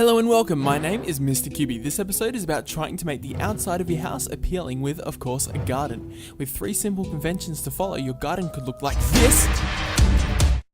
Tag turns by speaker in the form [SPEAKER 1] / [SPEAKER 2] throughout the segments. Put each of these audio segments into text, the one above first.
[SPEAKER 1] Hello and welcome, my name is Mr. QB. This episode is about trying to make the outside of your house appealing with, of course, a garden. With 3 simple conventions to follow, your garden could look like this.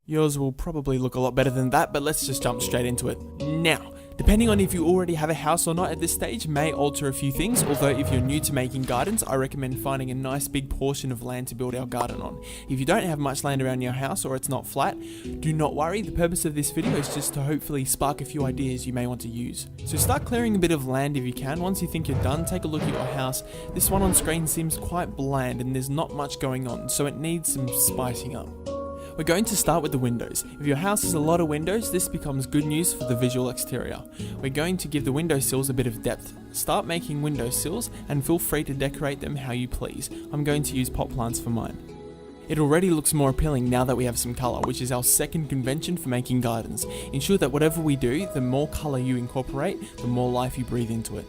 [SPEAKER 1] Yours will probably look a lot better than that, but let's just jump straight into it. Now, depending on if you already have a house or not at this stage may alter a few things, although if you're new to making gardens, I recommend finding a nice big portion of land to build our garden on. If you don't have much land around your house or it's not flat, do not worry, the purpose of this video is just to hopefully spark a few ideas you may want to use. So start clearing a bit of land if you can. Once you think you're done, take a look at your house. This one on screen seems quite bland and there's not much going on, so it needs some spicing up. We're going to start with the windows. If your house has a lot of windows, this becomes good news for the visual exterior. We're going to give the windowsills a bit of depth. Start making windowsills and feel free to decorate them how you please. I'm going to use pot plants for mine. It already looks more appealing now that we have some colour, which is our second convention for making gardens. Ensure that whatever we do, the more colour you incorporate, the more life you breathe into it.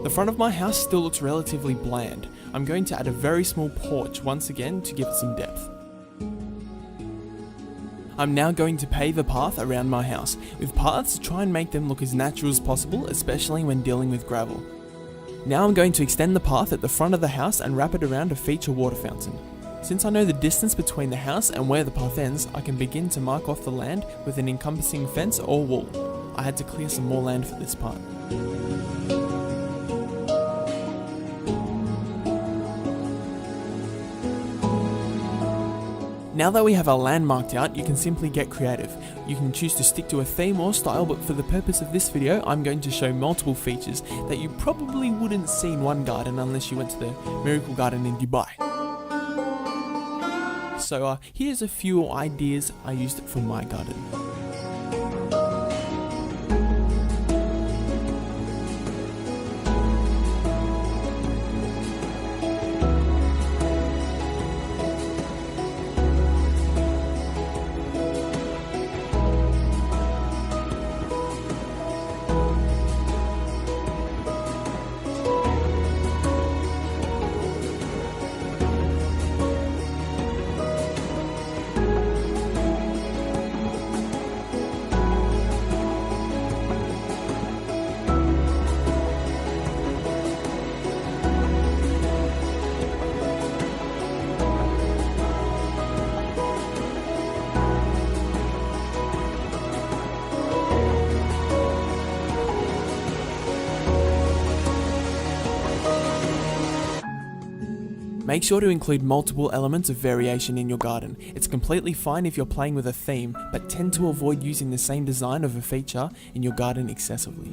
[SPEAKER 1] The front of my house still looks relatively bland. I'm going to add a very small porch once again to give it some depth. I'm now going to pave a path around my house. With paths, try and make them look as natural as possible, especially when dealing with gravel. Now I'm going to extend the path at the front of the house and wrap it around a feature water fountain. Since I know the distance between the house and where the path ends, I can begin to mark off the land with an encompassing fence or wall. I had to clear some more land for this part. Now that we have our land marked out, you can simply get creative. You can choose to stick to a theme or style, but for the purpose of this video, I'm going to show multiple features that you probably wouldn't see in one garden unless you went to the Miracle Garden in Dubai. So here's a few ideas I used for my garden. Make sure to include multiple elements of variation in your garden. It's completely fine if you're playing with a theme, but tend to avoid using the same design of a feature in your garden excessively.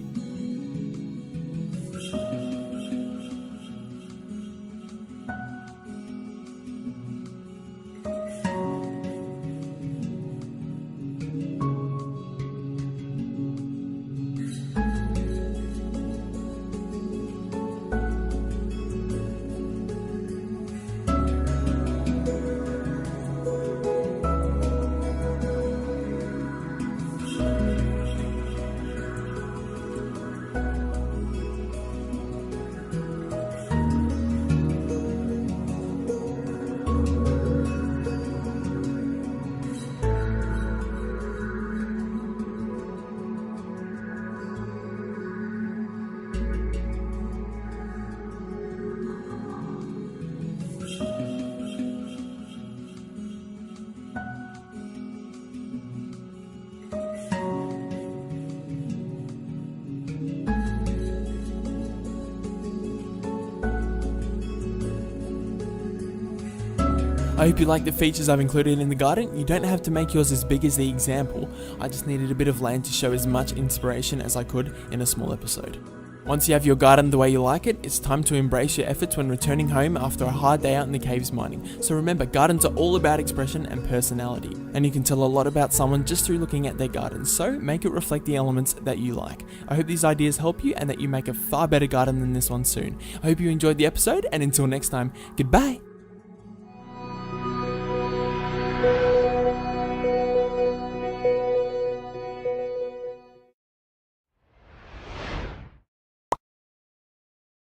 [SPEAKER 1] I hope you like the features I've included in the garden. You don't have to make yours as big as the example. I just needed a bit of land to show as much inspiration as I could in a small episode. Once you have your garden the way you like it, it's time to embrace your efforts when returning home after a hard day out in the caves mining. So remember, gardens are all about expression and personality, and you can tell a lot about someone just through looking at their garden, so make it reflect the elements that you like. I hope these ideas help you and that you make a far better garden than this one soon. I hope you enjoyed the episode, and until next time, goodbye!